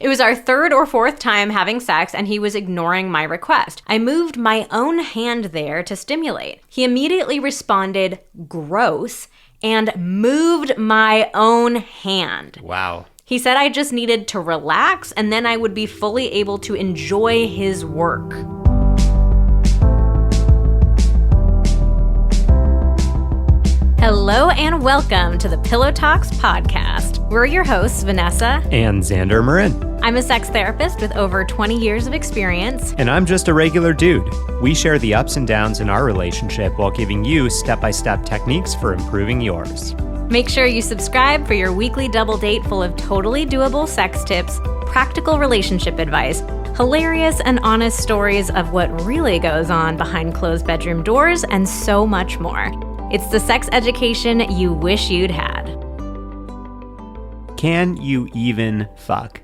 It was our third or fourth time having sex, and he was ignoring my request. I moved my own hand there to stimulate. He immediately responded, gross, and moved my own hand. Wow. He said I just needed to relax, and then I would be fully able to enjoy his work. Hello and welcome to the Pillow Talks podcast. We're your hosts, Vanessa and Xander Marin. I'm a sex therapist with over 20 years of experience. And I'm just a regular dude. We share the ups and downs in our relationship while giving you step-by-step techniques for improving yours. Make sure you subscribe for your weekly double date full of totally doable sex tips, practical relationship advice, hilarious and honest stories of what really goes on behind closed bedroom doors, and so much more. It's the sex education you wish you'd had. Can you even fuck?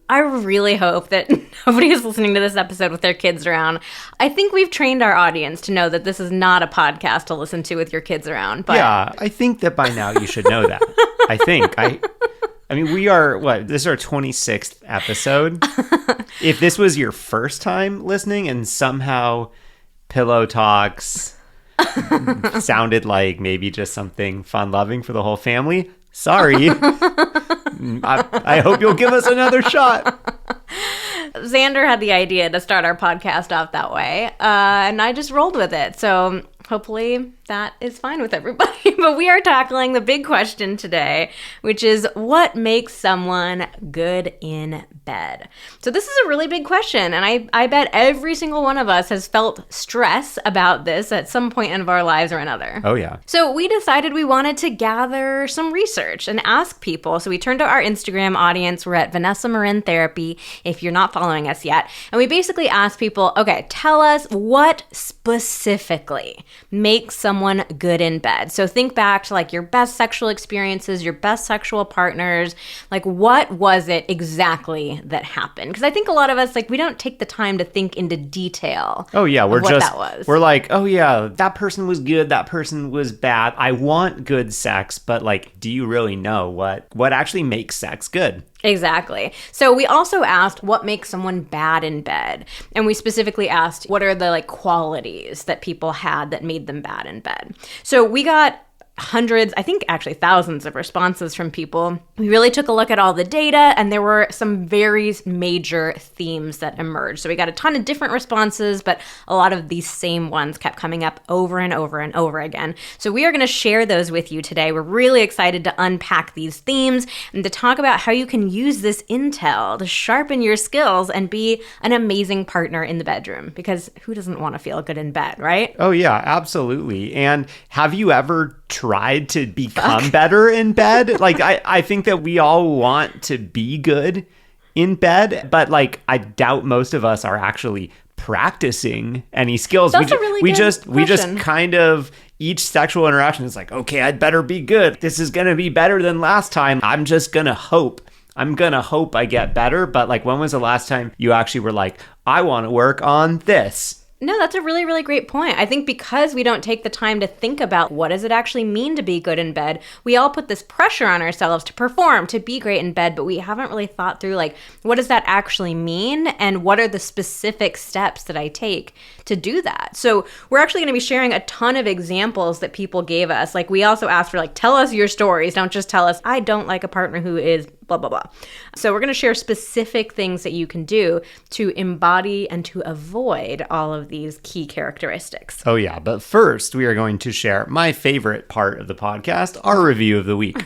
I really hope that nobody is listening to this episode with their kids around. I think we've trained our audience to know that this is not a podcast to listen to with your kids around. But yeah, I think that by now you should know that. I mean, we are, this is our 26th episode. If this was your first time listening and somehow Pillow Talks sounded like maybe just something fun-loving for the whole family, sorry. I hope you'll give us another shot. Xander had the idea to start our podcast off that way, and I just rolled with it. So hopefully that is fine with everybody. But we are tackling the big question today, which is what makes someone good in bed? So this is a really big question, and I bet every single one of us has felt stress about this at some point in our lives or another. Oh, yeah. So we decided we wanted to gather some research and ask people. So we turned to our Instagram audience. We're at Vanessa Marin Therapy, if you're not following us yet. And we basically asked people, okay, tell us what specifically makes someone good in bed. So think back to like your best sexual experiences, your best sexual partners. Like what was it exactly that happened? Because I think a lot of us, like, we don't take the time to think into detail. Oh yeah, we're like, oh yeah, that person was good, that person was bad. I want good sex, but like, do you really know what actually makes sex good? Exactly. So we also asked what makes someone bad in bed. And we specifically asked what are the like qualities that people had that made them bad in bed. So we got hundreds, I think actually thousands of responses from people. We really took a look at all the data, and there were some very major themes that emerged. So we got a ton of different responses, but a lot of these same ones kept coming up over and over and over again. So we are going to share those with you today. We're really excited to unpack these themes and to talk about how you can use this intel to sharpen your skills and be an amazing partner in the bedroom, because who doesn't want to feel good in bed, right? Oh yeah, absolutely. And have you ever tried to become better in bed? Like, I think that we all want to be good in bed, but like, I doubt most of us are actually practicing any skills. That's a really good question. We just kind of, each sexual interaction is like, okay, I'd better be good. This is going to be better than last time. I'm going to hope I get better. But like, when was the last time you actually were like, I want to work on this? No, that's a really, really great point. I think because we don't take the time to think about what does it actually mean to be good in bed, we all put this pressure on ourselves to perform, to be great in bed, but we haven't really thought through like, what does that actually mean? And what are the specific steps that I take to do that? So we're actually going to be sharing a ton of examples that people gave us. Like we also asked for like, tell us your stories. Don't just tell us, I don't like a partner who is blah, blah, blah. So we're going to share specific things that you can do to embody and to avoid all of these key characteristics. Oh yeah, but first we are going to share my favorite part of the podcast, our review of the week.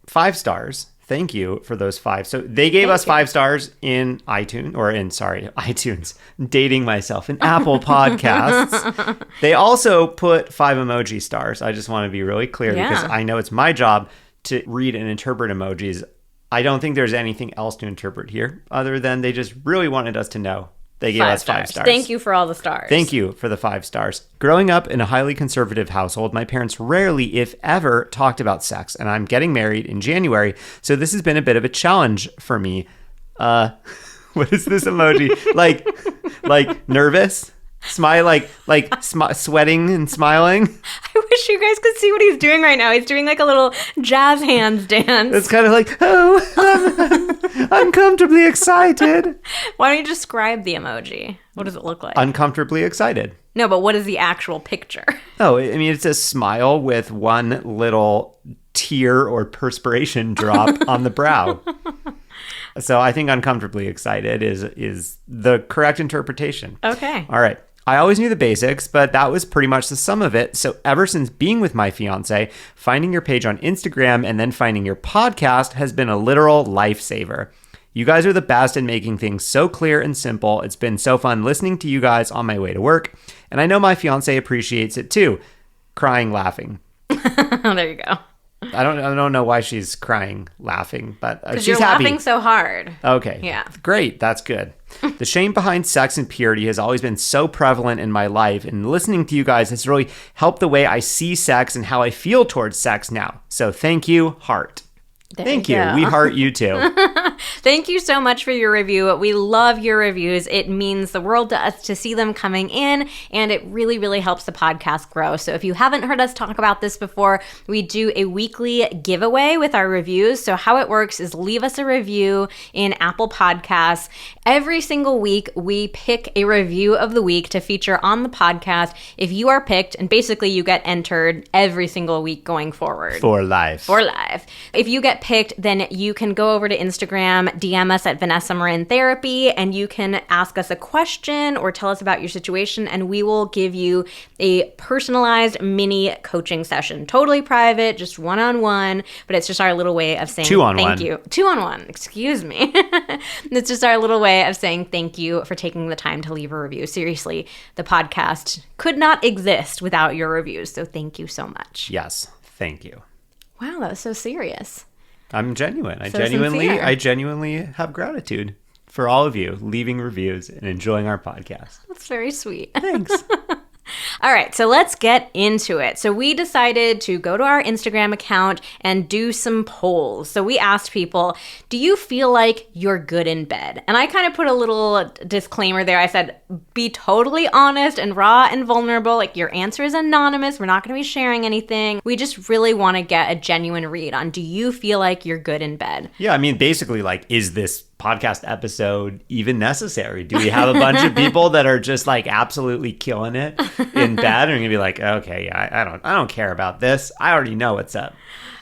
5 stars. Thank you for those 5. So they gave us 5 stars in iTunes, dating myself, in Apple Podcasts. They also put 5 emoji stars. I just want to be really clear because I know it's my job to read and interpret emojis. I don't think there's anything else to interpret here other than they just really wanted us to know. They gave us 5 stars. Thank you for all the stars. Thank you for the 5 stars. Growing up in a highly conservative household, my parents rarely, if ever, talked about sex, and I'm getting married in January, so this has been a bit of a challenge for me. What is this emoji? like nervous? Smile sweating and smiling. I wish you guys could see what he's doing right now. He's doing like a little jazz hands dance. It's kind of like, I'm uncomfortably excited. Why don't you describe the emoji? What does it look like? Uncomfortably excited. No, but what is the actual picture? Oh, I mean, it's a smile with one little tear or perspiration drop on the brow. So I think uncomfortably excited is the correct interpretation. Okay. All right. I always knew the basics, but that was pretty much the sum of it. So ever since being with my fiance, finding your page on Instagram and then finding your podcast has been a literal lifesaver. You guys are the best at making things so clear and simple. It's been so fun listening to you guys on my way to work. And I know my fiance appreciates it too. Crying, laughing. There you go. I don't know why she's crying, laughing, but she's you're happy. Laughing so hard. Okay. Yeah. Great. That's good. The shame behind sex and purity has always been so prevalent in my life, and listening to you guys has really helped the way I see sex and how I feel towards sex now. So thank you, heart. Thank you. We heart you too. Thank you so much for your review. We love your reviews. It means the world to us to see them coming in, and it really, really helps the podcast grow. So if you haven't heard us talk about this before, we do a weekly giveaway with our reviews. So how it works is leave us a review in Apple Podcasts. Every single week, we pick a review of the week to feature on the podcast. If you are picked, and basically you get entered every single week going forward. For life. If you get picked, then you can go over to Instagram, DM us at Vanessa Marin Therapy, and you can ask us a question or tell us about your situation, and we will give you a personalized mini coaching session. Totally private, just one-on-one, but it's just our little way of saying thank you. Two-on-one, excuse me. It's just our little way of saying thank you for taking the time to leave a review. Seriously, the podcast could not exist without your reviews, so thank you so much. Yes, thank you. Wow, that was so serious. I'm genuine. I sincere. genuinely have gratitude for all of you leaving reviews and enjoying our podcast. That's very sweet. Thanks. All right, so let's get into it. So we decided to go to our Instagram account and do some polls. So we asked people, do you feel like you're good in bed? And I kind of put a little disclaimer there. I said, be totally honest and raw and vulnerable. Like, your answer is anonymous. We're not going to be sharing anything. We just really want to get a genuine read on, do you feel like you're good in bed? Yeah, I mean, basically, like, is this podcast episode even necessary? Do we have a bunch of people that are just like absolutely killing it in bed and are gonna be like, okay, yeah, I don't care about this. I already know what's up.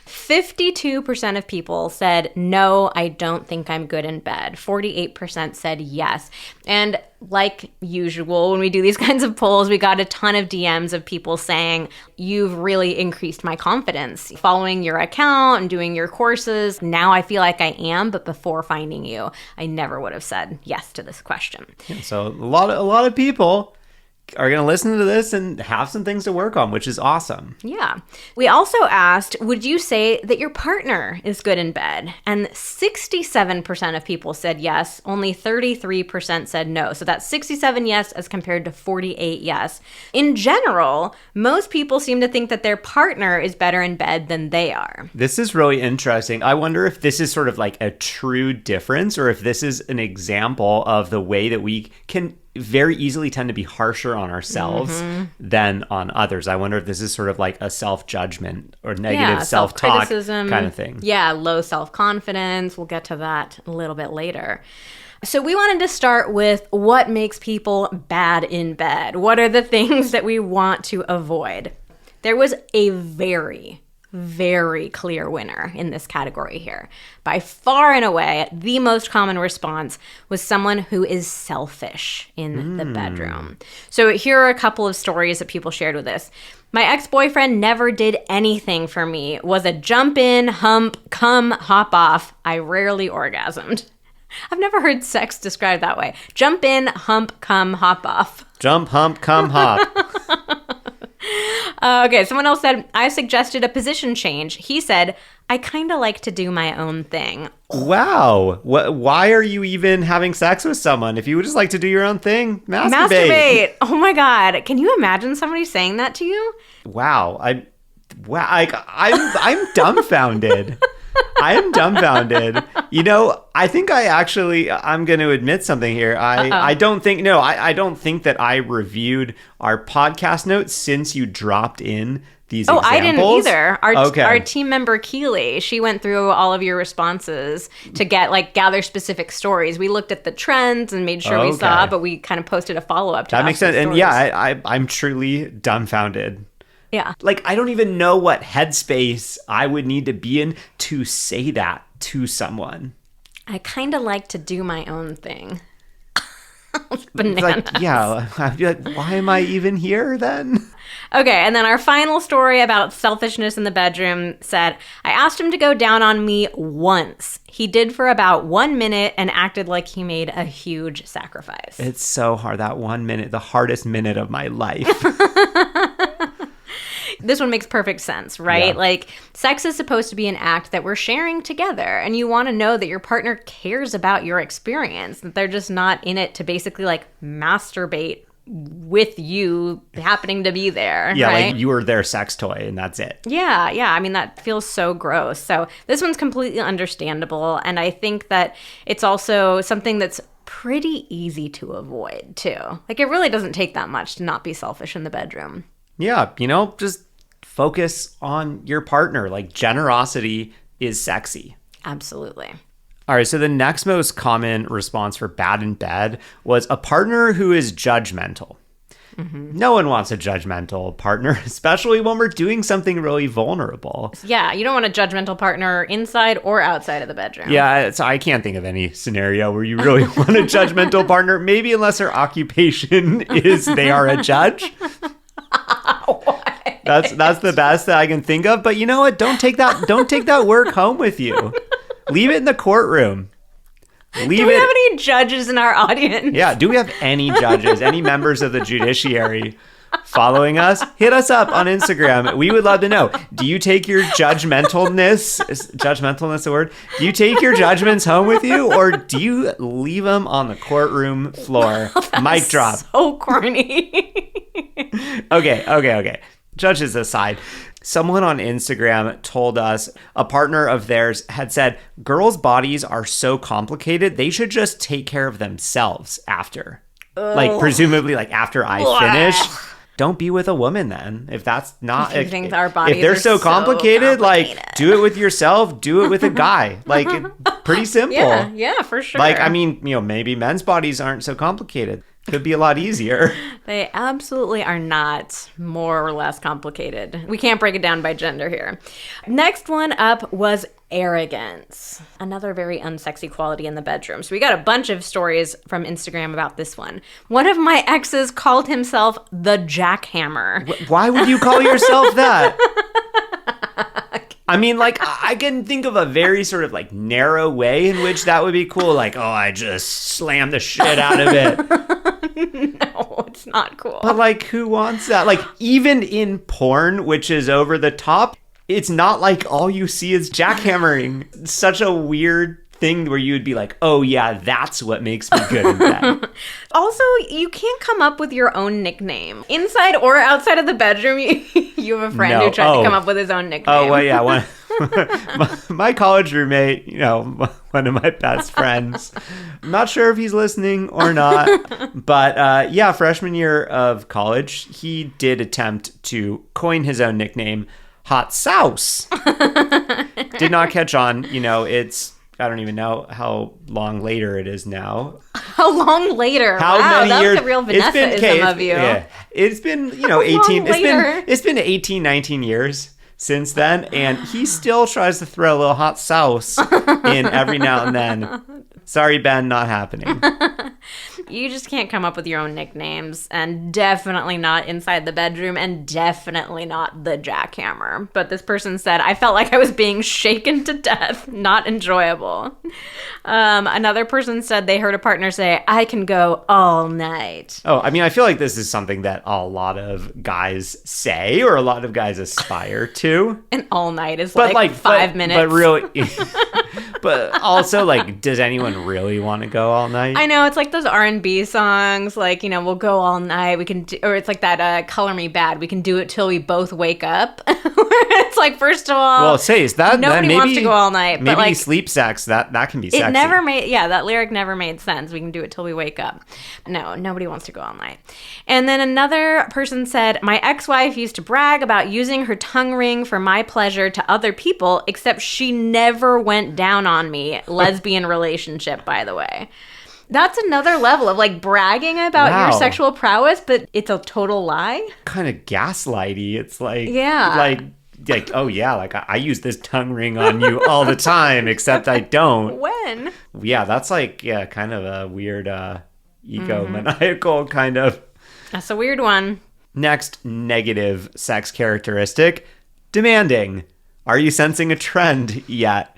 52% of people said, no, I don't think I'm good in bed. 48% said yes. And like usual, when we do these kinds of polls, we got a ton of DMs of people saying, you've really increased my confidence. Following your account and doing your courses, now I feel like I am, but before finding you, I never would have said yes to this question. Yeah, so a lot of people are going to listen to this and have some things to work on, which is awesome. Yeah. We also asked, would you say that your partner is good in bed? And 67% of people said yes. Only 33% said no. So that's 67 yes as compared to 48 yes. In general, most people seem to think that their partner is better in bed than they are. This is really interesting. I wonder if this is sort of like a true difference, or if this is an example of the way that we can very easily tend to be harsher on ourselves than on others. I wonder if this is sort of like a self-judgment or negative self-talk kind of thing. Yeah, low self-confidence. We'll get to that a little bit later. So we wanted to start with what makes people bad in bed. What are the things that we want to avoid? There was a very clear winner in this category here. By far and away, the most common response was someone who is selfish in the bedroom. So here are a couple of stories that people shared with us. My ex-boyfriend never did anything for me, was a jump in, hump, come, hop off. I rarely orgasmed. I've never heard sex described that way. Jump in, hump, come, hop off. Jump, hump, come, hop. Okay, someone else said, I suggested a position change. He said, I kind of like to do my own thing. Wow. Why are you even having sex with someone? If you would just like to do your own thing, masturbate. Oh my God. Can you imagine somebody saying that to you? Wow. I'm dumbfounded. I am dumbfounded. I think I'm going to admit something here. I don't think that I reviewed our podcast notes since you dropped in these examples. I didn't either. Our team member Keely, she went through all of your responses to gather specific stories. We looked at the trends and made sure we saw, but we kind of posted a follow-up to that. Makes sense. And I'm truly dumbfounded. Yeah. I don't even know what headspace I would need to be in to say that to someone. I kind of like to do my own thing. Bananas. I'd be like, why am I even here then? Okay, and then our final story about selfishness in the bedroom said, I asked him to go down on me once. He did for about 1 minute and acted like he made a huge sacrifice. It's so hard. That 1 minute, the hardest minute of my life. This one makes perfect sense, right? Yeah. Sex is supposed to be an act that we're sharing together, and you want to know that your partner cares about your experience, that they're just not in it to basically masturbate with you happening to be there. Yeah, right? you were their sex toy and that's it. Yeah. I mean, that feels so gross. So this one's completely understandable, and I think that it's also something that's pretty easy to avoid, too. It really doesn't take that much to not be selfish in the bedroom. Yeah, just focus on your partner. Generosity is sexy. Absolutely. All right, so the next most common response for bad in bed was a partner who is judgmental. Mm-hmm. No one wants a judgmental partner, especially when we're doing something really vulnerable. Yeah, you don't want a judgmental partner inside or outside of the bedroom. Yeah, so I can't think of any scenario where you really want a judgmental partner, maybe unless their occupation is they are a judge. That's the best that I can think of. But you know what? Don't take that work home with you. Leave it in the courtroom. Do we have any judges in our audience? Yeah. Do we have any judges? Any members of the judiciary following us? Hit us up on Instagram. We would love to know. Do you take your judgmentalness? Is judgmentalness a word? Do you take your judgments home with you, or do you leave them on the courtroom floor? Mic drop. So corny. Okay. Judges aside, someone on Instagram told us a partner of theirs had said, girls' bodies are so complicated, they should just take care of themselves after. Presumably, after I finish. Don't be with a woman then. If that's not... If you think our bodies if they're so complicated, do it with yourself, do it with a guy. Pretty simple. Yeah, for sure. Maybe men's bodies aren't so complicated. Could be a lot easier. They absolutely are not more or less complicated. We can't break it down by gender here. Next one up was arrogance. Another very unsexy quality in the bedroom. So we got a bunch of stories from Instagram about this one. One of my exes called himself the Jackhammer. Why would you call yourself that? I can think of a very sort of narrow way in which that would be cool. I just slammed the shit out of it. No, it's not cool. But who wants that? Even in porn, which is over the top, it's not all you see is jackhammering. It's such a weird thing where you would be oh yeah, that's what makes me good in bed. Also, you can't come up with your own nickname. Inside or outside of the bedroom, you have a friend who tried to come up with his own nickname. Oh, well, yeah. My college roommate, one of my best friends. I'm not sure if he's listening or not. But freshman year of college, he did attempt to coin his own nickname, Hot Sauce. Did not catch on. I don't even know how long later it is now. How long later? How many years? That's a real Vanessa-ism of you. Yeah. It's been, 18. It's been 18, 19 years since then, and he still tries to throw a little hot sauce in every now and then. Sorry, Ben, not happening. You just can't come up with your own nicknames, and definitely not inside the bedroom, and definitely not the Jackhammer. But this person said, I felt like I was being shaken to death. Not enjoyable. Another person said they heard a partner say, I can go all night. Oh, I feel like this is something that a lot of guys say, or a lot of guys aspire to. And all night is 5 minutes. But really... But also, like, does anyone really want to go all night? I know, it's like those R&B songs, like, we'll go all night. We can do, or it's like that Color Me Bad. We can do it till we both wake up. It's like, first of all, well, say, is that nobody maybe, wants to go all night. Maybe but like, sleep sex, that can be sexy. It never made, that lyric never made sense. We can do it till we wake up. No, nobody wants to go all night. And then another person said, my ex-wife used to brag about using her tongue ring for my pleasure to other people, except she never went down on me. Lesbian relationship, by the way. That's another level of like bragging about your sexual prowess, but it's a total lie. Kind of gaslighty. It's like, like, oh yeah, like I use this tongue ring on you all the time, except I don't. When? Yeah, that's like, kind of a weird egomaniacal kind of. That's a weird one. Next negative sex characteristic, demanding. Are you sensing a trend yet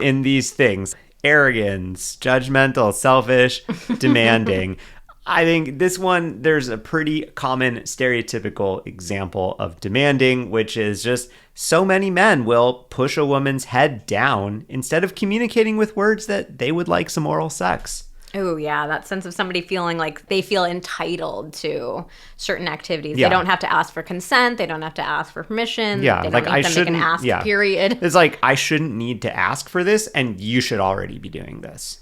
in these things? Arrogance, judgmental, selfish, demanding. I think this one, there's a pretty common stereotypical example of demanding, which is just so many men will push a woman's head down instead of communicating with words that they would like some oral sex. Oh, yeah. That sense of somebody feeling like they feel entitled to certain activities. They don't have to ask for consent. They don't have to ask for permission. Yeah, they like don't need them. They can ask, period. It's like, I shouldn't need to ask for this, and you should already be doing this.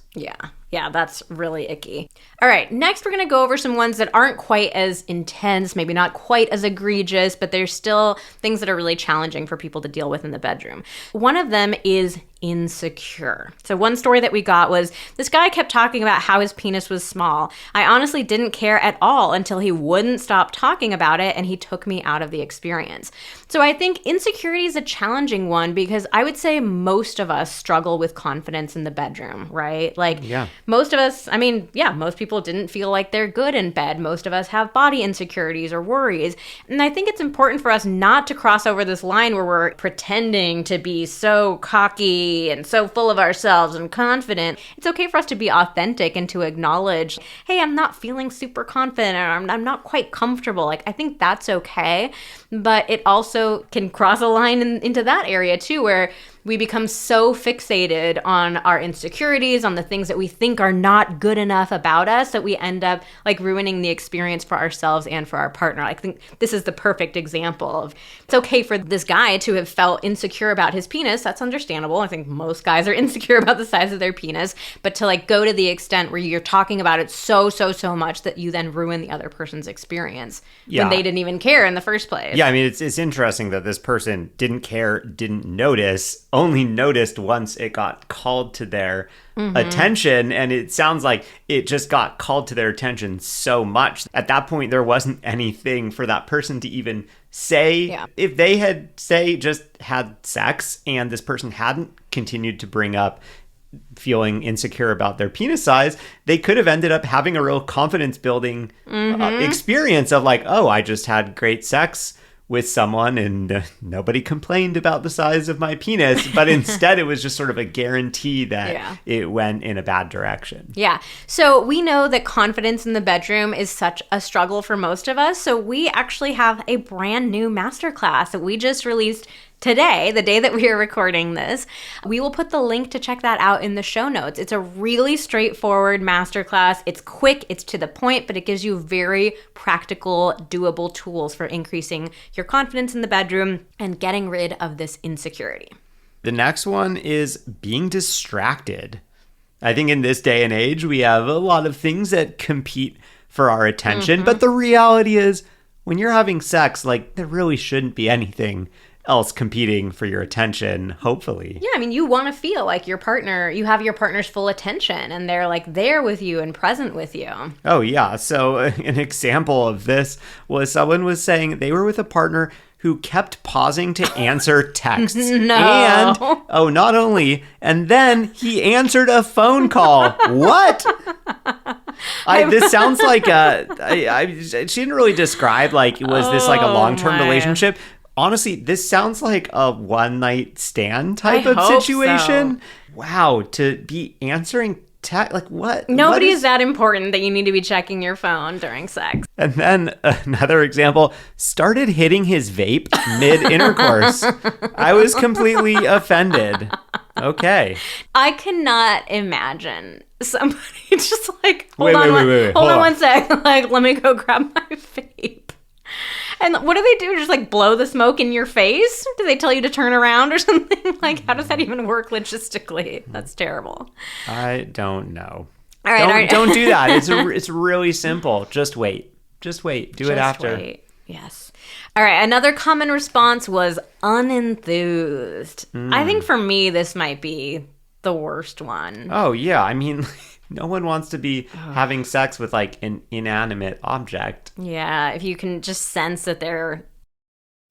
Yeah, that's really icky. All right, next we're going to go over some ones that aren't quite as intense, maybe not quite as egregious, but there's still things that are really challenging for people to deal with in the bedroom. One of them is insecure. So one story that we got was this guy kept talking about how his penis was small. I honestly didn't care at all until he wouldn't stop talking about it, and he took me out of the experience. So I think insecurity is a challenging one because I would say most of us struggle with confidence in the bedroom, right? Like most of us, most people didn't feel like they're good in bed. Most of us have body insecurities or worries. And I think it's important for us not to cross over this line where we're pretending to be so cocky and so full of ourselves and confident. It's okay for us to be authentic and to acknowledge, hey, I'm not feeling super confident, or I'm not quite comfortable. Like, I think that's okay. But it also can cross a line into that area too, where we become so fixated on our insecurities, on the things that we think are not good enough about us, that we end up like ruining the experience for ourselves and for our partner. I think this is the perfect example of, it's okay for this guy to have felt insecure about his penis. That's understandable. I think most guys are insecure about the size of their penis, but to like go to the extent where you're talking about it so much that you then ruin the other person's experience when they didn't even care in the first place. Yeah, I mean, it's interesting that this person didn't care, didn't notice, only noticed once it got called to their attention. And it sounds like it just got called to their attention so much. At that point, there wasn't anything for that person to even say. Yeah. If they had, say, just had sex and this person hadn't continued to bring up feeling insecure about their penis size, they could have ended up having a real confidence building experience of like, oh, I just had great sex with someone and nobody complained about the size of my penis, but instead it was just sort of a guarantee that it went in a bad direction. Yeah. So we know that confidence in the bedroom is such a struggle for most of us. So we actually have a brand new masterclass that we just released today, the day that we are recording this. We will put the link to check that out in the show notes. It's a really straightforward masterclass. It's quick, it's to the point, but it gives you very practical, doable tools for increasing your confidence in the bedroom and getting rid of this insecurity. The next one is being distracted. I think in this day and age, we have a lot of things that compete for our attention, but the reality is when you're having sex, like there really shouldn't be anything else competing for your attention, hopefully. Yeah, I mean, you want to feel like your partner, you have your partner's full attention and they're like there with you and present with you. Oh, yeah. So an example of this was someone was saying they were with a partner who kept pausing to answer texts. No. And, not only, and then he answered a phone call. What? This sounds like she didn't really describe like, was this like a long-term relationship? Honestly, this sounds like a one-night stand type of situation. So. Wow, to be answering text, like what? Nobody is that important that you need to be checking your phone during sex. And then another example, started hitting his vape mid-intercourse. I was completely offended. Okay. I cannot imagine somebody just like, hold Wait, on hold on. 1 sec. Like, let me go grab my vape. And what do they do? Just like blow the smoke in your face? Do they tell you to turn around or something? Like, how does that even work logistically? That's terrible. I don't know. All right, Don't do that. It's really simple. Just wait. Just wait. Do it after. Wait. Yes. All right. Another common response was unenthused. I think for me, this might be the worst one. Oh, yeah. I mean, no one wants to be having sex with like an inanimate object. Yeah. If you can just sense that they're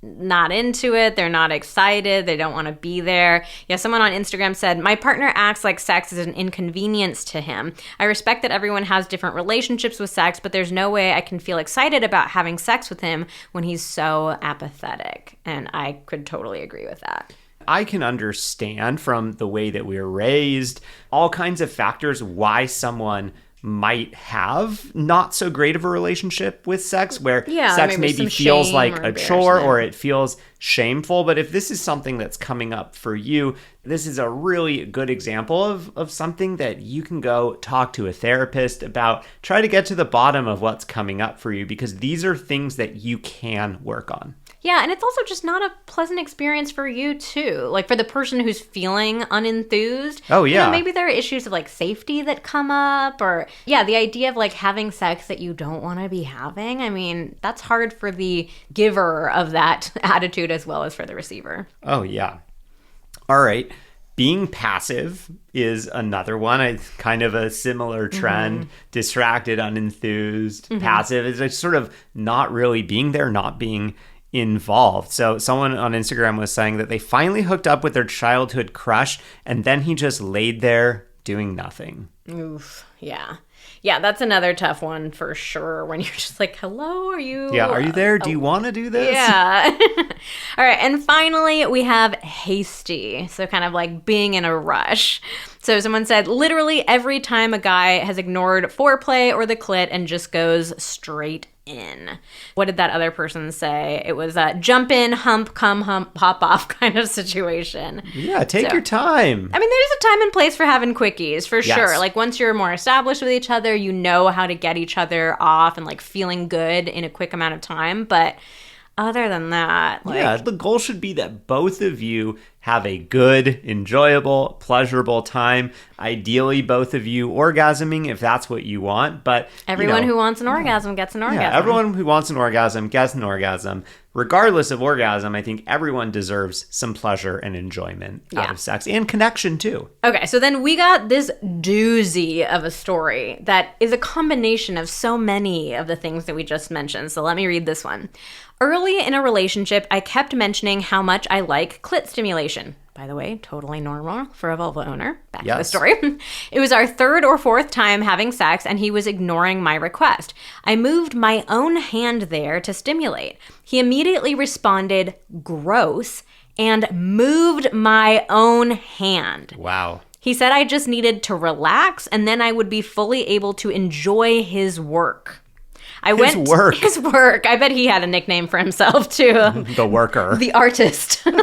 not into it, they're not excited, they don't want to be there. Yeah, someone on Instagram said, my partner acts like sex is an inconvenience to him. I respect that everyone has different relationships with sex, but there's no way I can feel excited about having sex with him when he's so apathetic. And I could totally agree with that. I can understand from the way that we were raised, all kinds of factors why someone might have not so great of a relationship with sex, where sex maybe feels like a chore or it feels shameful. But if this is something that's coming up for you, this is a really good example of something that you can go talk to a therapist about. Try to get to the bottom of what's coming up for you, because these are things that you can work on. Yeah, and it's also just not a pleasant experience for you, too. Like, for the person who's feeling unenthused. Oh, yeah. Maybe there are issues of, like, safety that come up. Or, yeah, the idea of, like, having sex that you don't want to be having. I mean, that's hard for the giver of that attitude as well as for the receiver. Oh, yeah. All right. Being passive is another one. Kind of a similar trend. Distracted, unenthused, passive. It's like sort of not really being there, not being involved. So someone on Instagram was saying that they finally hooked up with their childhood crush, and then he just laid there doing nothing. Oof. Yeah. Yeah, that's another tough one for sure, when you're just like, hello, are you? Yeah, are you there? Do you want to do this? Yeah. All right, and finally, we have hasty. So kind of like being in a rush. So someone said, literally every time a guy has ignored foreplay or the clit and just goes straight in. What did that other person say? It was a jump in, hump, come, hump, hop off kind of situation. Yeah, take your time. I mean, there's a time and place for having quickies, for Yes. sure. Like, once you're more established with each other, you know how to get each other off and, like, feeling good in a quick amount of time. But other than that, like... Yeah, the goal should be that both of you have a good, enjoyable, pleasurable time. Ideally, both of you orgasming if that's what you want. But everyone who wants an orgasm gets an orgasm. Yeah, everyone who wants an orgasm gets an orgasm. Regardless of orgasm, I think everyone deserves some pleasure and enjoyment out of sex, and connection too. Okay, so then we got this doozy of a story that is a combination of so many of the things that we just mentioned. So let me read this one. Early in a relationship, I kept mentioning how much I like clit stimulation. By the way, totally normal for a vulva owner. Back to the story. It was our third or fourth time having sex, and he was ignoring my request. I moved my own hand there to stimulate. He immediately responded, gross, and moved my own hand. Wow. He said I just needed to relax, and then I would be fully able to enjoy his work. His work. I bet he had a nickname for himself, too. The worker. The artist. The worker.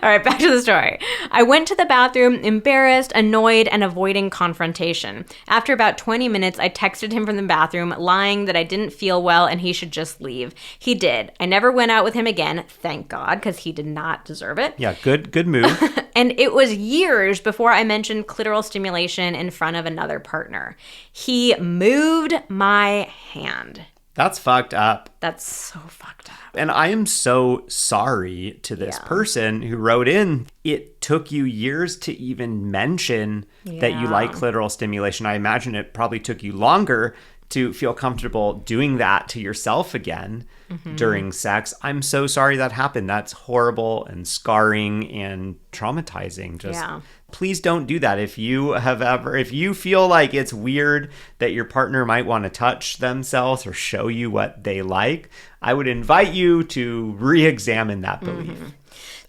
All right, back to the story. I went to the bathroom, embarrassed, annoyed, and avoiding confrontation. After about 20 minutes, I texted him from the bathroom, lying that I didn't feel well and he should just leave. He did. I never went out with him again, thank God, because he did not deserve it. Yeah, good move. And it was years before I mentioned clitoral stimulation in front of another partner. He moved my hand. That's fucked up. That's so fucked up. And I am so sorry to this person who wrote in. It took you years to even mention that you like clitoral stimulation. I imagine it probably took you longer to feel comfortable doing that to yourself again during sex. I'm so sorry that happened. That's horrible and scarring and traumatizing. Please don't do that. If you feel like it's weird that your partner might want to touch themselves or show you what they like, I would invite you to re-examine that belief.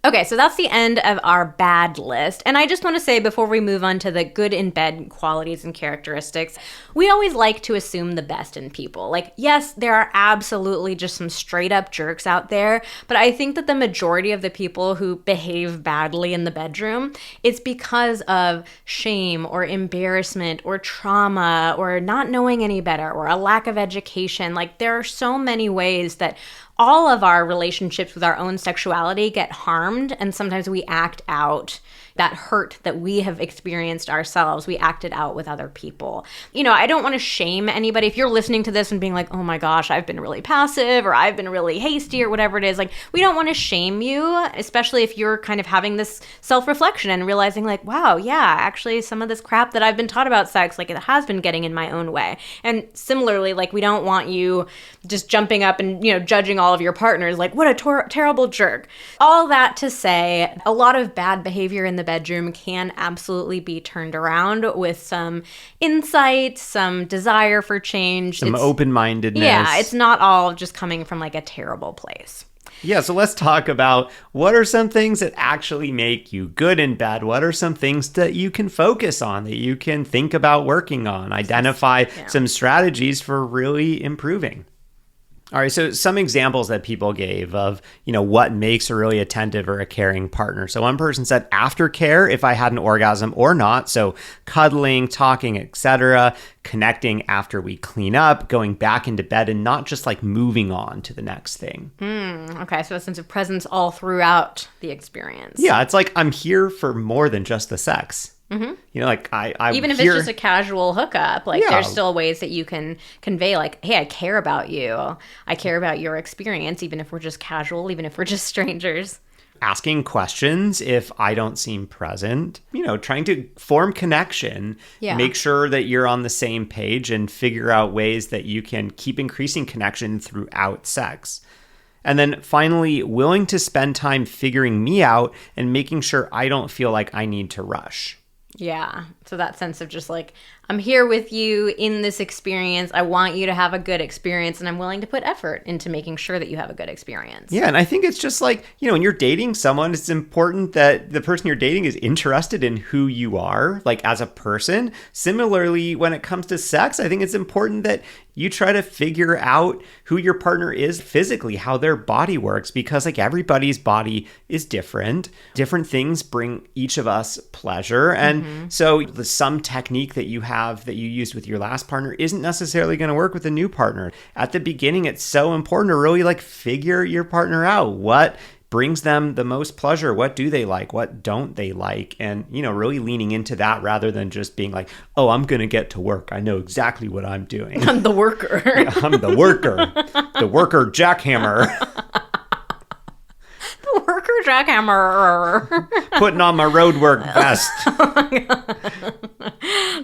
Okay, so that's the end of our bad list. And I just want to say before we move on to the good in bed qualities and characteristics, we always like to assume the best in people. Like, yes, there are absolutely just some straight up jerks out there, but I think that the majority of the people who behave badly in the bedroom, it's because of shame or embarrassment or trauma or not knowing any better or a lack of education. Like, there are so many ways that all of our relationships with our own sexuality get harmed, and sometimes we act out that hurt that we have experienced ourselves. We act it out with other people. You know, I don't want to shame anybody. If you're listening to this and being like, oh my gosh, I've been really passive or I've been really hasty or whatever it is, like, we don't want to shame you, especially if you're kind of having this self-reflection and realizing like, wow, yeah, actually some of this crap that I've been taught about sex, like, it has been getting in my own way. And similarly, like, we don't want you just jumping up and, you know, judging all of your partners like, what a terrible jerk. All that to say, a lot of bad behavior in the bedroom can absolutely be turned around with some insight, some desire for change. Some open-mindedness. Yeah, it's not all just coming from like a terrible place. Yeah, so let's talk about what are some things that actually make you good in bed? What are some things that you can focus on, that you can think about working on? Identify some strategies for really improving. All right, so some examples that people gave of, you know, what makes a really attentive or a caring partner. So one person said aftercare, if I had an orgasm or not. So cuddling, talking, etc., connecting after we clean up, going back into bed, and not just like moving on to the next thing. Okay, so a sense of presence all throughout the experience. Yeah, it's like I'm here for more than just the sex. Mm-hmm. You know, like I even if it's just a casual hookup, like there's still ways that you can convey like, hey, I care about you. I care about your experience, even if we're just casual, even if we're just strangers. Asking questions if I don't seem present, you know, trying to form connection, make sure that you're on the same page and figure out ways that you can keep increasing connection throughout sex. And then finally, willing to spend time figuring me out and making sure I don't feel like I need to rush. Yeah. So that sense of just like, I'm here with you in this experience. I want you to have a good experience, and I'm willing to put effort into making sure that you have a good experience. Yeah. And I think it's just like, you know, when you're dating someone, it's important that the person you're dating is interested in who you are, like as a person. Similarly, when it comes to sex, I think it's important that you try to figure out who your partner is physically, how their body works, because like everybody's body is different. Different things bring each of us pleasure. And so some technique that you have that you used with your last partner isn't necessarily going to work with a new partner. At the beginning, it's so important to really like figure your partner out. What brings them the most pleasure? What do they like? What don't they like? And, you know, really leaning into that rather than just being like, oh, I'm going to get to work. I know exactly what I'm doing. I'm the worker. Yeah, I'm the worker. The worker jackhammer. The worker jackhammer. Putting on my roadwork vest. Oh my God.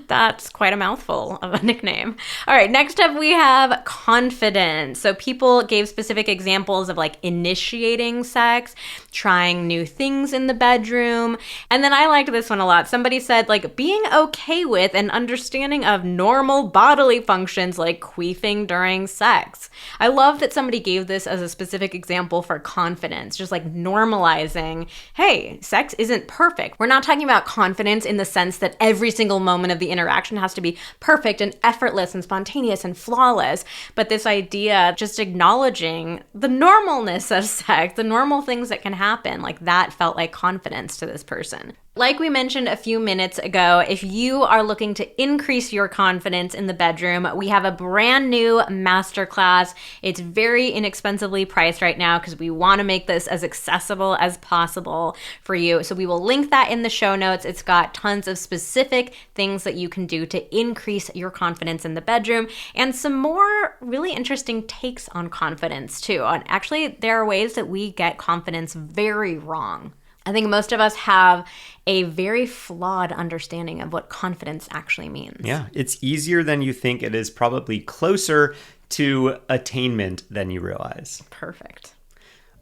That's quite a mouthful of a nickname. All right, next up we have confidence. So people gave specific examples of like initiating sex, trying new things in the bedroom. And then I liked this one a lot. Somebody said like being okay with and understanding of normal bodily functions like queefing during sex. I love that somebody gave this as a specific example for confidence, just like normalizing, hey, sex isn't perfect. We're not talking about confidence in the sense that every single moment of the interaction has to be perfect and effortless and spontaneous and flawless, but this idea, just acknowledging the normalness of sex, the normal things that can happen, like that felt like confidence to this person. Like we mentioned a few minutes ago, if you are looking to increase your confidence in the bedroom, we have a brand new masterclass. It's very inexpensively priced right now because we want to make this as accessible as possible for you. So we will link that in the show notes. It's got tons of specific things that you can do to increase your confidence in the bedroom and some more really interesting takes on confidence too. And actually, there are ways that we get confidence very wrong. I think most of us have a very flawed understanding of what confidence actually means. Yeah, it's easier than you think. It is probably closer to attainment than you realize. Perfect.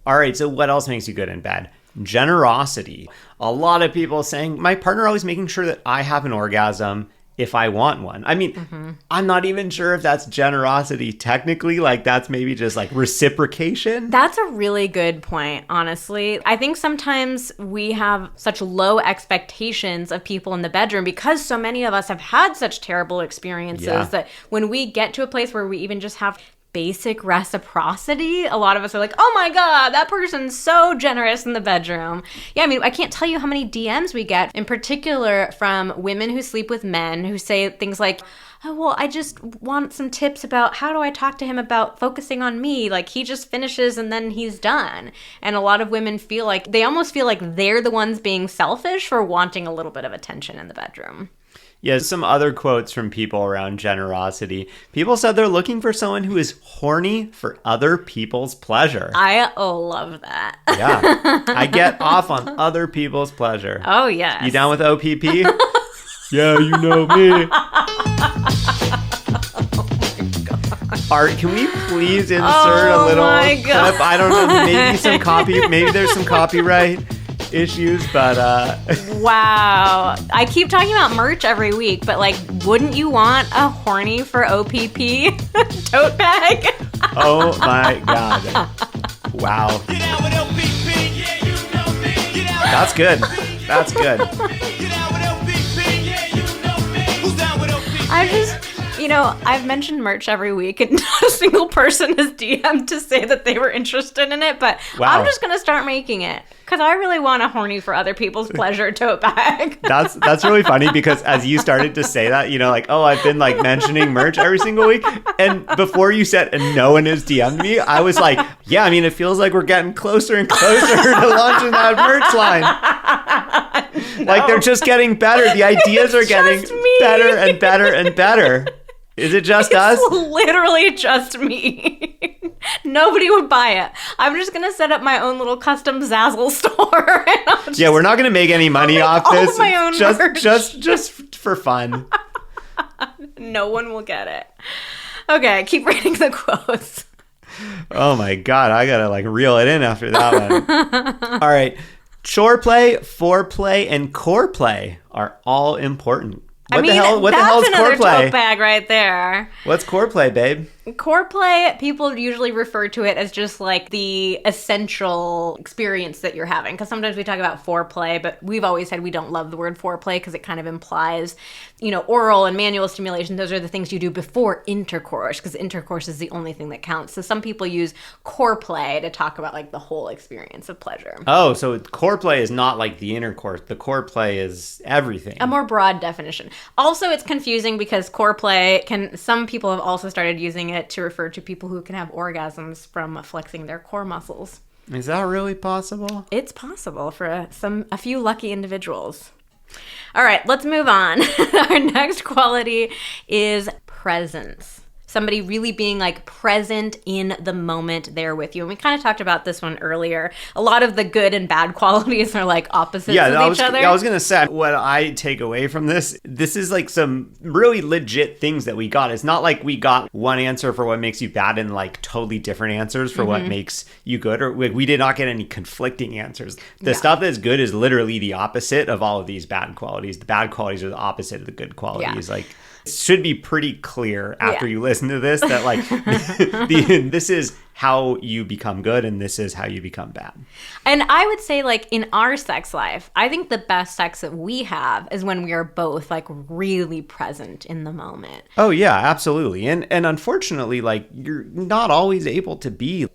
All right, so what else makes you good in bed? Generosity. A lot of people saying, my partner always making sure that I have an orgasm if I want one. I mean, I'm not even sure if that's generosity technically. Like, that's maybe just like reciprocation. That's a really good point, honestly. I think sometimes we have such low expectations of people in the bedroom because so many of us have had such terrible experiences that when we get to a place where we even just have basic reciprocity, a lot of us are like, oh my God, that person's so generous in the bedroom. Yeah, I mean, I can't tell you how many DMs we get, in particular from women who sleep with men who say things like, oh, well, I just want some tips about how do I talk to him about focusing on me? Like, he just finishes and then he's done. And a lot of women feel like, they almost feel like they're the ones being selfish for wanting a little bit of attention in the bedroom. Yeah, some other quotes from people around generosity. People said they're looking for someone who is horny for other people's pleasure. I love that. Yeah. I get off on other people's pleasure. Oh, yes. You down with OPP? Yeah, you know me. Art, can we please insert a little clip? I don't know, maybe there's some copyright issues, but wow. I keep talking about merch every week, but like, wouldn't you want a horny for OPP tote bag? Oh my God. Wow. That's good. That's good. I just, I've mentioned merch every week and not a single person has DM'd to say that they were interested in it, but wow. I'm just going to start making it. Because I really want a horny for other people's pleasure tote bag. That's really funny because as you started to say that, like, oh, I've been like mentioning merch every single week. And before you said, and no one has DM'd me, I was like, yeah, I mean, it feels like we're getting closer and closer to launching that merch line. No. Like, they're just getting better. The ideas are getting better and better and better. Is it just us? It's literally just me. Nobody would buy it. I'm just going to set up my own little custom Zazzle store. Yeah, we're not going to make any money off this. My own merch. Just for fun. No one will get it. Okay, keep reading the quotes. Oh my God, I got to like reel it in after that one. All right. Chore play, foreplay, and core play are all important. What the hell is core play? That's another tote bag right there. What's core play, babe? Core play, people usually refer to it as just like the essential experience that you're having. Because sometimes we talk about foreplay, but we've always said we don't love the word foreplay because it kind of implies, oral and manual stimulation. Those are the things you do before intercourse, because intercourse is the only thing that counts. So some people use core play to talk about like the whole experience of pleasure. Oh, so core play is not like the intercourse. The core play is everything. A more broad definition. Also, it's confusing because core play some people have also started using it to refer to people who can have orgasms from flexing their core muscles. Is that really possible? It's possible for a few lucky individuals. All right, let's move on. Our next quality is presence. Somebody really being like present in the moment there with you. And we kind of talked about this one earlier. A lot of the good and bad qualities are like opposites of each other. I was going to say, what I take away from this is like some really legit things that we got. It's not like we got one answer for what makes you bad and like totally different answers for what makes you good. Or we did not get any conflicting answers. The stuff that's good is literally the opposite of all of these bad qualities. The bad qualities are the opposite of the good qualities. Yeah. Like, it should be pretty clear after you listen to this that like this is how you become good and this is how you become bad. And I would say like in our sex life, I think the best sex that we have is when we are both like really present in the moment. Oh yeah, absolutely. And unfortunately, like you're not always able to be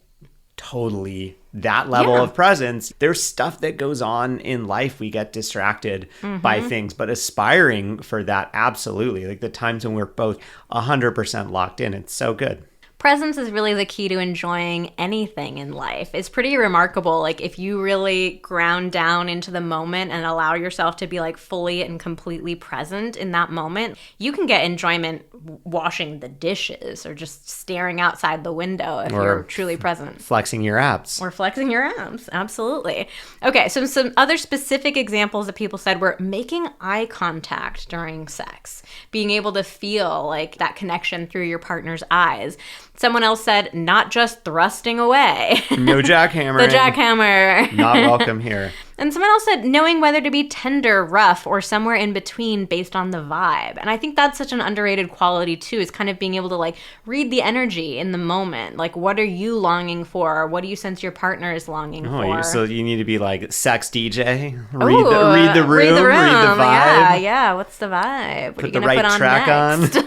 totally that level of presence. There's stuff that goes on in life. We get distracted by things, but aspiring for that, absolutely. Like the times when we're both 100% locked in, it's so good. Presence is really the key to enjoying anything in life. It's pretty remarkable. Like if you really ground down into the moment and allow yourself to be like fully and completely present in that moment, you can get enjoyment washing the dishes or just staring outside the window if you're truly present. Flexing your abs. Or flexing your abs. Absolutely. Okay, so some other specific examples that people said were making eye contact during sex, being able to feel like that connection through your partner's eyes. Someone else said, not just thrusting away. No jackhammer. The jackhammer. Not welcome here. And someone else said, knowing whether to be tender, rough, or somewhere in between based on the vibe. And I think that's such an underrated quality, too, is kind of being able to, like, read the energy in the moment. Like, what are you longing for? What do you sense your partner is longing for? So you need to be like sex DJ? Read the room, read the vibe. Yeah. What's the vibe? What Put are you the right put on track next?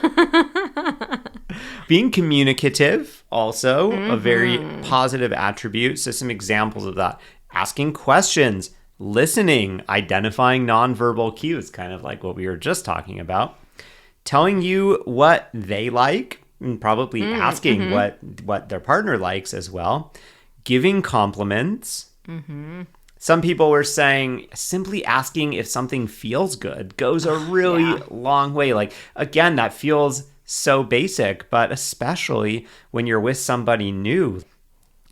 on. Being communicative, also a very positive attribute. So some examples of that. Asking questions. Listening, identifying nonverbal cues, kind of like what we were just talking about. Telling you what they like, and probably asking what their partner likes as well. Giving compliments. Some people were saying simply asking if something feels good goes a really long way. Like, again, that feels so basic, but especially when you're with somebody new.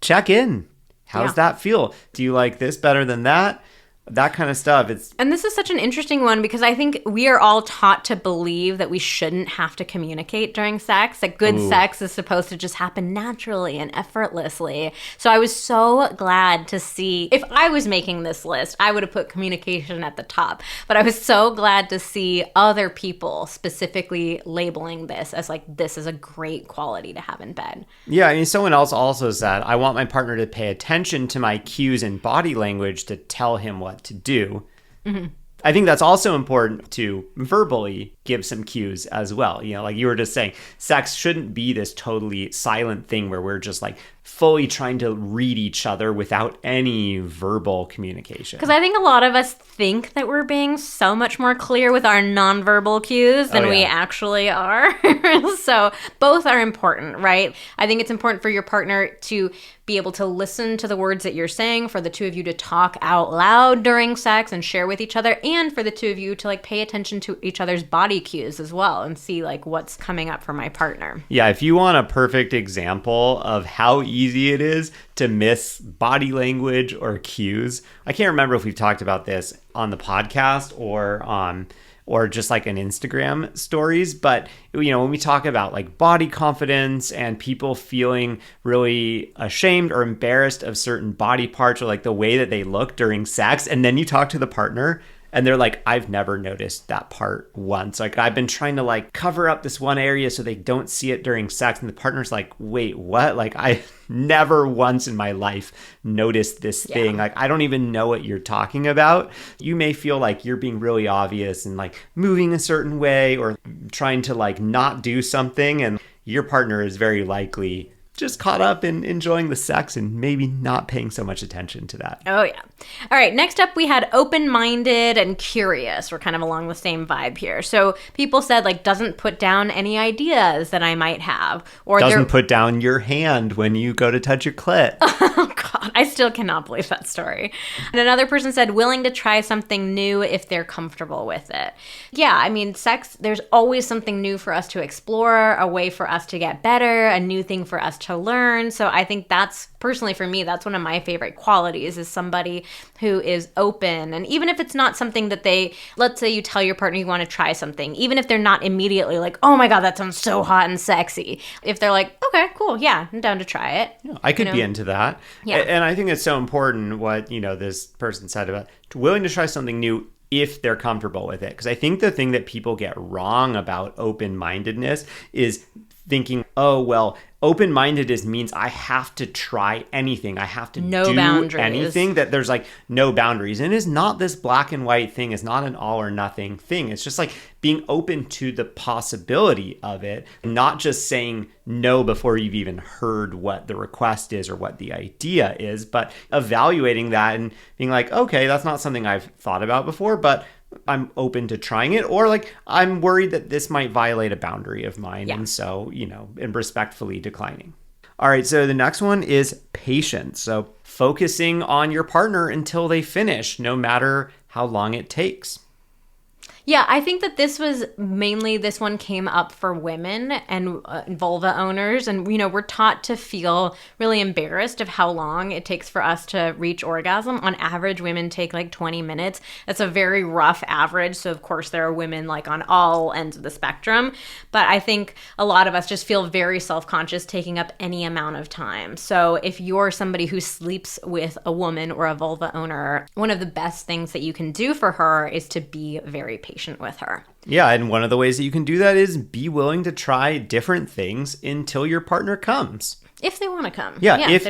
Check in. How's that feel? Do you like this better than that? That kind of stuff. And this is such an interesting one because I think we are all taught to believe that we shouldn't have to communicate during sex. That good sex is supposed to just happen naturally and effortlessly. So I was so glad to see, if I was making this list, I would have put communication at the top. But I was so glad to see other people specifically labeling this as like, this is a great quality to have in bed. Yeah, I mean, someone else also said, I want my partner to pay attention to my cues and body language to tell him what to do. I think that's also important to verbally give some cues as well. You know, like you were just saying, sex shouldn't be this totally silent thing where we're just like fully trying to read each other without any verbal communication. Because I think a lot of us think that we're being so much more clear with our nonverbal cues than we actually are. So both are important, right? I think it's important for your partner to be able to listen to the words that you're saying, for the two of you to talk out loud during sex and share with each other, and for the two of you to like pay attention to each other's body cues as well and see like what's coming up for my partner. Yeah, if you want a perfect example of how easy it is to miss body language or cues, I can't remember if we've talked about this on the podcast or just like an Instagram stories. But, you know, when we talk about like body confidence and people feeling really ashamed or embarrassed of certain body parts or like the way that they look during sex, and then you talk to the partner and they're like, I've never noticed that part once. Like, I've been trying to like cover up this one area so they don't see it during sex. And the partner's like, wait, what? Like, I never once in my life noticed this thing. Like, I don't even know what you're talking about. You may feel like you're being really obvious and like moving a certain way or trying to like not do something. And your partner is very likely just caught up in enjoying the sex and maybe not paying so much attention to that. Oh, yeah. All right. Next up, we had open-minded and curious. We're kind of along the same vibe here. So people said, like, doesn't put down any ideas that I might have. Or doesn't put down your hand when you go to touch your clit. Oh, God. I still cannot believe that story. And another person said, willing to try something new if they're comfortable with it. Yeah, I mean, sex, there's always something new for us to explore, a way for us to get better, a new thing for us to learn. So I think that's, personally for me, that's one of my favorite qualities, is somebody who is open. And even if it's not something that let's say you tell your partner you want to try something, even if they're not immediately like, oh my God, that sounds so hot and sexy. If they're like, okay, cool, yeah, I'm down to try it. Yeah, I could be into that. Yeah. And I think it's so important what, you know, this person said about willing to try something new if they're comfortable with it. Because I think the thing that people get wrong about open-mindedness is thinking, oh, well, open-mindedness means I have to try anything. I have to do boundaries. Anything, that there's like no boundaries. And it's not this black and white thing. It's not an all or nothing thing. It's just like being open to the possibility of it, not just saying no before you've even heard what the request is or what the idea is, but evaluating that and being like, okay, that's not something I've thought about before, but I'm open to trying it, or like I'm worried that this might violate a boundary of mine. And so, you know, and respectfully declining. All right. So the next one is patience. So focusing on your partner until they finish, no matter how long it takes. Yeah, I think that this one came up for women and vulva owners. And, we're taught to feel really embarrassed of how long it takes for us to reach orgasm. On average, women take like 20 minutes. That's a very rough average. So, of course, there are women like on all ends of the spectrum. But I think a lot of us just feel very self-conscious taking up any amount of time. So if you're somebody who sleeps with a woman or a vulva owner, one of the best things that you can do for her is to be very patient with her. Yeah, and one of the ways that you can do that is be willing to try different things until your partner comes. If they want to come. Yeah, if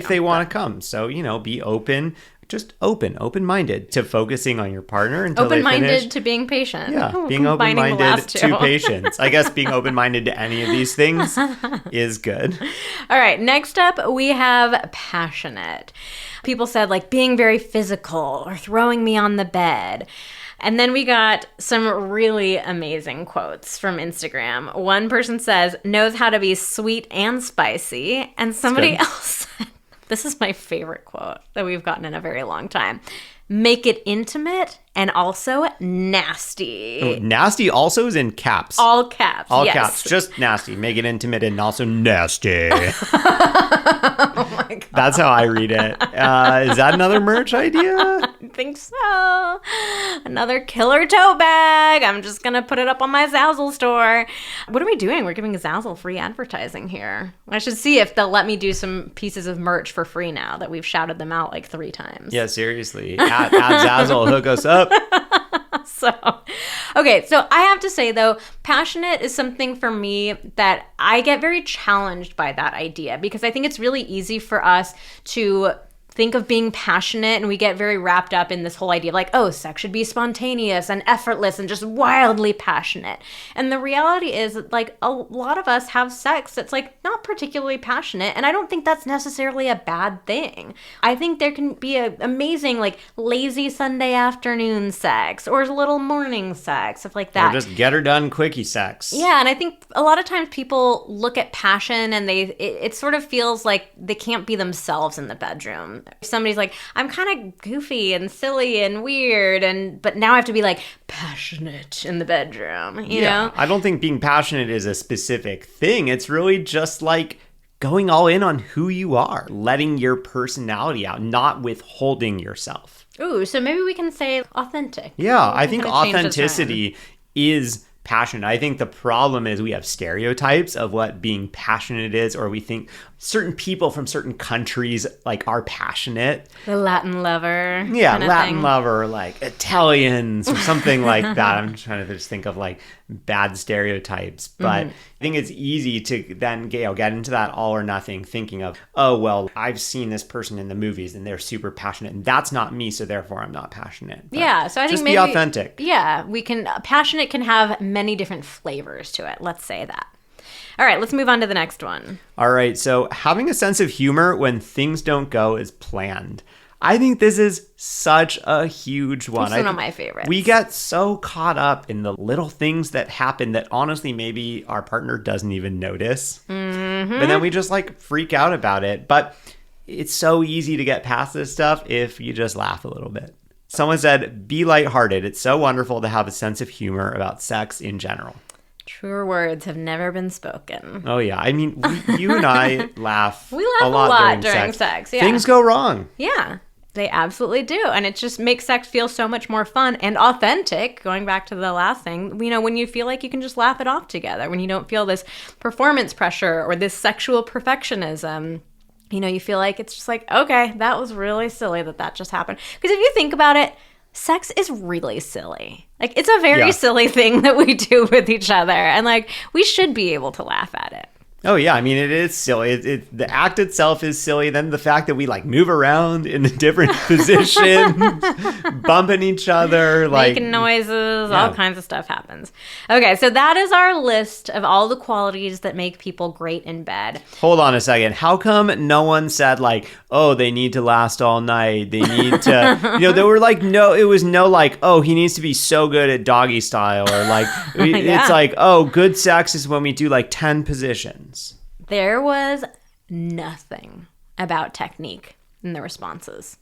they want to come. So, be open, just open-minded to focusing on your partner until they finish. Open-minded to being patient. Yeah, being open-minded to patience. I guess being open-minded to any of these things is good. All right, next up we have passionate. People said like being very physical or throwing me on the bed. And then we got some really amazing quotes from Instagram. One person says, knows how to be sweet and spicy. And somebody else said, this is my favorite quote that we've gotten in a very long time. Make it intimate and also nasty. Oh, nasty also is in caps. All caps. All caps. Just nasty. Make it intimate and also nasty. Oh my God. That's how I read it. Is that another merch idea? I think so. Another killer tote bag. I'm just going to put it up on my Zazzle store. What are we doing? We're giving Zazzle free advertising here. I should see if they'll let me do some pieces of merch for free now that we've shouted them out like 3 times. Yeah, seriously. At Zazzle, hook us up. So I have to say, though, passionate is something for me that I get very challenged by that idea, because I think it's really easy for us to think of being passionate, and we get very wrapped up in this whole idea of like, oh, sex should be spontaneous and effortless and just wildly passionate. And the reality is that like a lot of us have sex that's like not particularly passionate, and I don't think that's necessarily a bad thing. I think there can be an amazing like lazy Sunday afternoon sex or a little morning sex, stuff like that. Or just get her done quickie sex. Yeah, and I think a lot of times people look at passion and it sort of feels like they can't be themselves in the bedroom. Somebody's like, I'm kind of goofy and silly and weird, but now I have to be like passionate in the bedroom, you know? I don't think being passionate is a specific thing. It's really just like going all in on who you are, letting your personality out, not withholding yourself. Ooh, so maybe we can say authentic. Yeah, I think authenticity is passionate. I think the problem is we have stereotypes of what being passionate is, or we think certain people from certain countries like are passionate. The Latin lover. Yeah, Latin lover, like Italians or something like that. I'm trying to just think of like bad stereotypes. But I think it's easy to then get into that all or nothing thinking of, oh, well, I've seen this person in the movies and they're super passionate and that's not me, so therefore I'm not passionate. But yeah, so I think just maybe be authentic. Yeah, passionate can have many different flavors to it. Let's say that. All right, let's move on to the next one. All right, so having a sense of humor when things don't go as planned. I think this is such a huge one. It's one of my favorites. We get so caught up in the little things that happen that honestly maybe our partner doesn't even notice. Mm-hmm. But then we just like freak out about it. But it's so easy to get past this stuff if you just laugh a little bit. Someone said, be lighthearted. It's so wonderful to have a sense of humor about sex in general. Truer words have never been spoken. Oh, yeah. I mean, you and I laugh We laugh a lot during sex. Yeah. Things go wrong. Yeah, they absolutely do. And it just makes sex feel so much more fun and authentic. Going back to the last thing, when you feel like you can just laugh it off together, when you don't feel this performance pressure or this sexual perfectionism. You feel like it's just like, okay, that was really silly that just happened. Because if you think about it, sex is really silly. Like, it's a very silly thing that we do with each other. And, like, we should be able to laugh at it. Oh, yeah. I mean, it is silly. The act itself is silly. Then the fact that we, like, move around in different positions, bumping each other. Making noises, all kinds of stuff happens. Okay, so that is our list of all the qualities that make people great in bed. Hold on a second. How come no one said, like, oh, they need to last all night. They need to, there were, like, it was no, like, oh, he needs to be so good at doggy style. Or, like, it's like, oh, good sex is when we do, like, 10 positions. There was nothing about technique in the responses.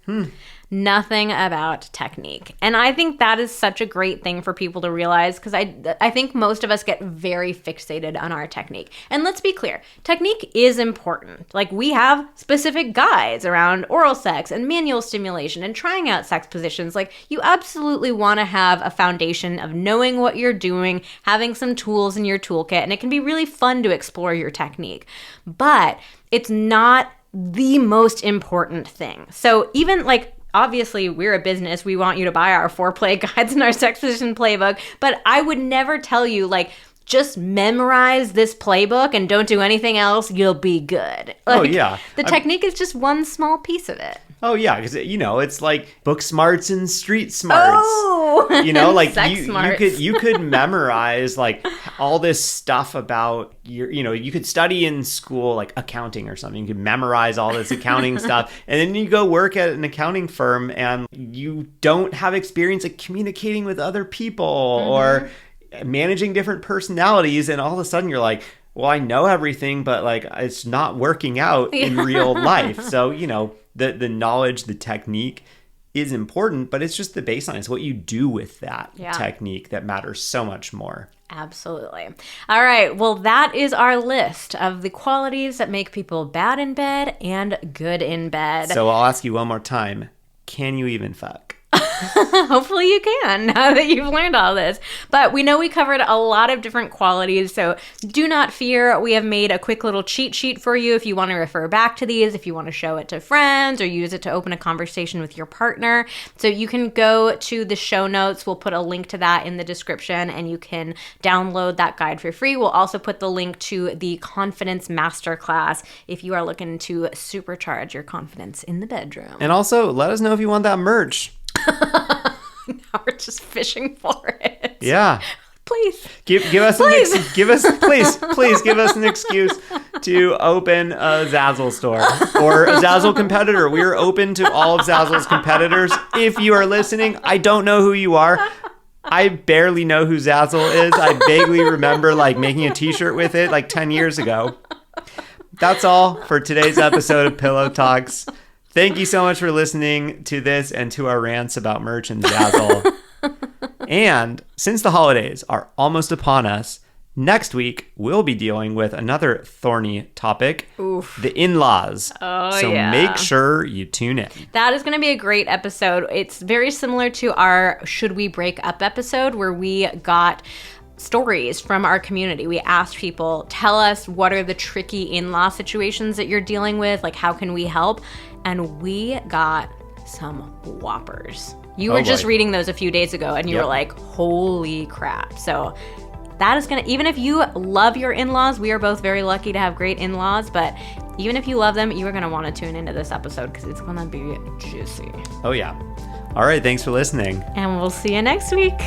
Nothing about technique. And I think that is such a great thing for people to realize, because I think most of us get very fixated on our technique. And let's be clear, technique is important. Like, we have specific guides around oral sex and manual stimulation and trying out sex positions. Like, you absolutely want to have a foundation of knowing what you're doing, having some tools in your toolkit, and it can be really fun to explore your technique. But it's not the most important thing. So even like, obviously we're a business, we want you to buy our foreplay guides and our sex position playbook, but I would never tell you like, just memorize this playbook and don't do anything else, you'll be good. Like, the technique is just one small piece of it. Oh, yeah, because, it's like book smarts and street smarts. Oh! Like Sex you could memorize like all this stuff about you could study in school like accounting or something. You could memorize all this accounting stuff, and then you go work at an accounting firm and you don't have experience like communicating with other people or managing different personalities, and all of a sudden you're like, well, I know everything, but like it's not working out in real life. So, the knowledge, the technique is important, but it's just the baseline. It's what you do with that technique that matters so much more. Absolutely. All right. Well, that is our list of the qualities that make people bad in bed and good in bed. So I'll ask you one more time. Can you even fuck? Hopefully you can, now that you've learned all this. But we know we covered a lot of different qualities, so do not fear. We have made a quick little cheat sheet for you if you want to refer back to these, if you want to show it to friends or use it to open a conversation with your partner. So you can go to the show notes. We'll put a link to that in the description, and you can download that guide for free. We'll also put the link to the Confidence Masterclass if you are looking to supercharge your confidence in the bedroom. And also, let us know if you want that merch. Now we're just fishing for it. Yeah. Please. Give us please give us an excuse to open a Zazzle store or a Zazzle competitor. We are open to all of Zazzle's competitors. If you are listening, I don't know who you are. I barely know who Zazzle is. I vaguely remember like making a t-shirt with it like 10 years ago. That's all for today's episode of Pillow Talks. Thank you so much for listening to this and to our rants about merch and Zazzle. And since the holidays are almost upon us, next week we'll be dealing with another thorny topic, the in-laws. So make sure you tune in. That is going to be a great episode. It's very similar to our Should We Break Up episode, where we got stories from our community. We asked people, tell us what are the tricky in-law situations that you're dealing with, like how can we help? And we got some whoppers. You were just reading those a few days ago, and you were like, holy crap. So that is going to, even if you love your in-laws, we are both very lucky to have great in-laws, but even if you love them, you are going to want to tune into this episode because it's going to be juicy. Oh, yeah. All right. Thanks for listening. And we'll see you next week.